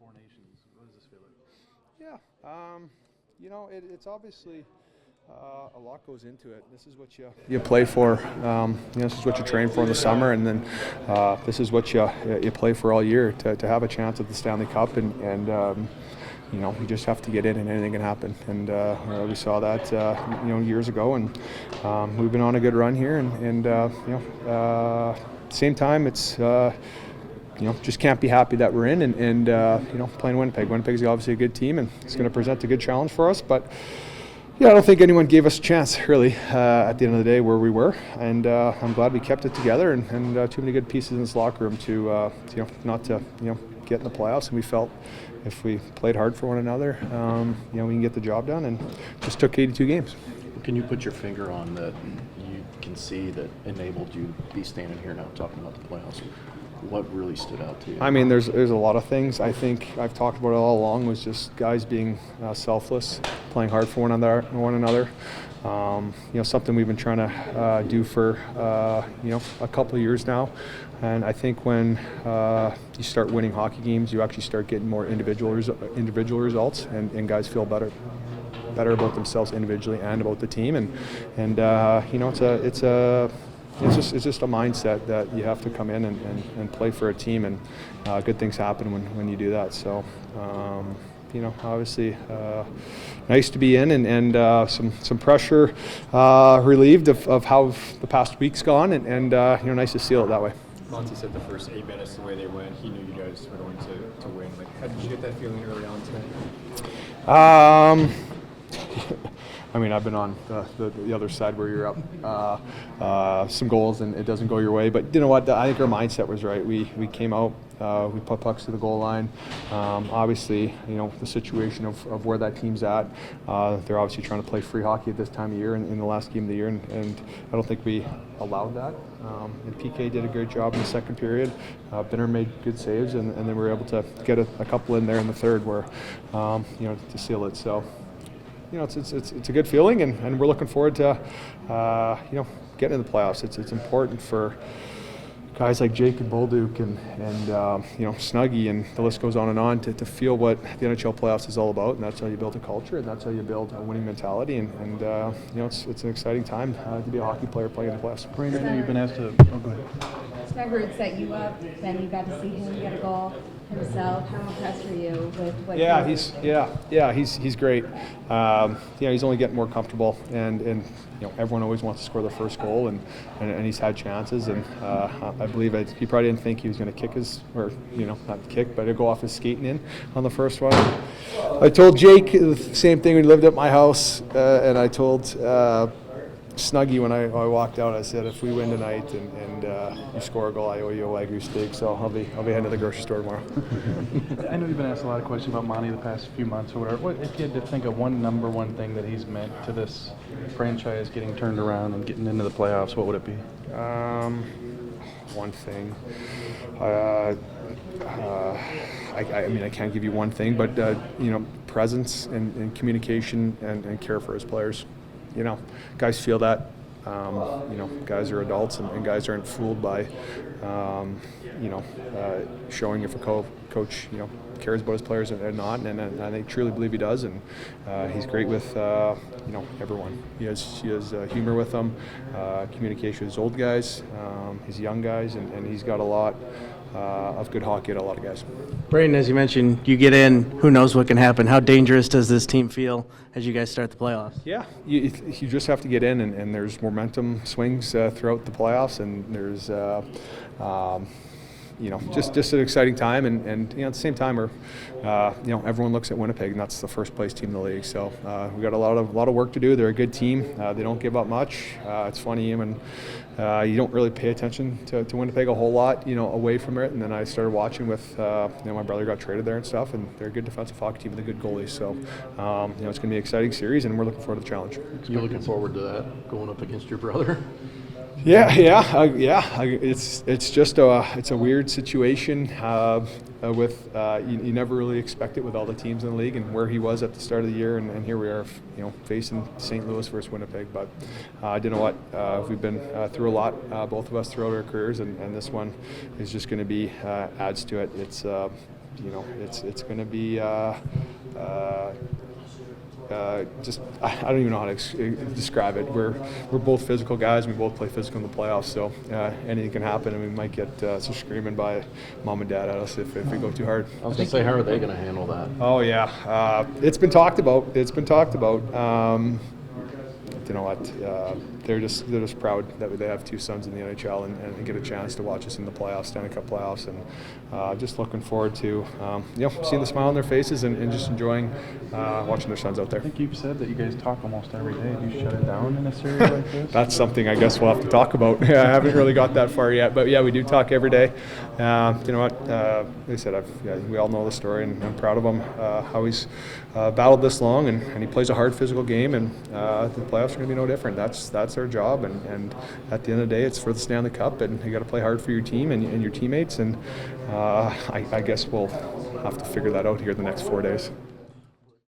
Four Nations. What does this feel like? Yeah, it's obviously a lot goes into it. This is what you play for. This is what you train for in the summer, and then this is what you play for all year to have a chance at the Stanley Cup, and you just have to get in, and anything can happen. And we saw that years ago, and we've been on a good run here, and same time it's. Just can't be happy that we're in and playing Winnipeg. Winnipeg's obviously a good team, and it's going to present a good challenge for us. But yeah, I don't think anyone gave us a chance really at the end of the day where we were, and I'm glad we kept it together. And too many good pieces in this locker room to not to get in the playoffs. And we felt if we played hard for one another, we can get the job done. And just took 82 games. Can you put your finger on that you can see that enabled you to be standing here now talking about the playoffs? What really stood out to you? I mean, there's a lot of things. I think I've talked about it all along, was just guys being selfless, playing hard for one another. Something we've been trying to do for a couple of years now. And I think when you start winning hockey games, you actually start getting more individual results, and guys feel better about themselves individually and about the team. It's just a mindset that you have to come in and play for a team, and good things happen when you do that. So, obviously, nice to be in, and some pressure relieved of how the past week's gone, and nice to seal it that way. Monty said the first 8 minutes, the way they went, he knew you guys were going to win. Like, how did you get that feeling early on today? I mean, I've been on the other side where you're up some goals and it doesn't go your way. But you know what? I think our mindset was right. We came out, we put pucks to the goal line. Obviously, the situation of where that team's at. They're obviously trying to play free hockey at this time of year in the last game of the year, and I don't think we allowed that. And PK did a great job in the second period. Binner made good saves, and then we were able to get a couple in there in the third where, to seal it. So. It's a good feeling, and we're looking forward to getting in the playoffs. It's important for guys like Jake and Bolduc and Snuggie, and the list goes on to feel what the NHL playoffs is all about, and that's how you build a culture, and that's how you build a winning mentality, and it's an exciting time to be a hockey player playing in the playoffs. Brayden, you've been asked to. Oh, go ahead. Snuggerud set you up, then you got to see him get a goal himself. How impressed were you with what? He's great. He's only getting more comfortable, and everyone always wants to score the first goal, and he's had chances, and I believe he probably didn't think he was going to kick not kick, but go off his skating in on the first one. I told Jake the same thing when he lived at my house, and I told Snuggie when I walked out. I said, if we win tonight and you score a goal, I owe you a Wagyu steak. So I'll be heading to the grocery store tomorrow. I know you've been asked a lot of questions about Monty the past few months or whatever. What, if you had to think of number one thing that he's meant to this franchise getting turned around and getting into the playoffs, what would it be? One thing. I can't give you one thing, but presence and communication and care for his players. Guys feel that. Guys are adults, and guys aren't fooled by, showing if a coach, cares about his players or not. And I truly believe he does. And he's great with, everyone. He has humor with them, communication with his old guys, his young guys, and he's got a lot of good hockey at a lot of guys. Brayden, as you mentioned, you get in, who knows what can happen. How dangerous does this team feel as you guys start the playoffs? Yeah, you just have to get in, and there's momentum swings throughout the playoffs, and there's just an exciting time, and at the same time, everyone looks at Winnipeg, and that's the first place team in the league. So we got a lot of work to do. They're a good team. They don't give up much. It's funny when you don't really pay attention to Winnipeg a whole lot, away from it. And then I started watching with my brother got traded there and stuff, and they're a good defensive hockey team with a good goalie. So it's going to be an exciting series, and we're looking forward to the challenge. You're looking forward to that, going up against your brother? Yeah. It's just a weird situation with you never really expect it with all the teams in the league and where he was at the start of the year, and here we are, facing St. Louis versus Winnipeg. But you know what? We've been through a lot, both of us throughout our careers, and this one is just going to be adds to it. It's it's going to be. Just I don't even know how to describe it. We're both physical guys. We both play physical in the playoffs, so anything can happen, and we might get some screaming by mom and dad at us if we go too hard. I was going to say, how are they going to handle that? Oh yeah, it's been talked about. You know what? They're just proud that they have two sons in the NHL and get a chance to watch us in the playoffs, Stanley Cup playoffs, and just looking forward to seeing the smile on their faces and just enjoying watching their sons out there. I think you've said that you guys talk almost every day. Do you shut it down in a series like this? That's something I guess we'll have to talk about. I haven't really got that far yet, but yeah, we do talk every day. You know what? Like I said, we all know the story, and I'm proud of him, how he's battled this long, and he plays a hard physical game, and the playoffs are going to be no different. That's our job, and at the end of the day, it's for the Stanley Cup, and you got to play hard for your team and your teammates, and I guess we'll have to figure that out here the next 4 days.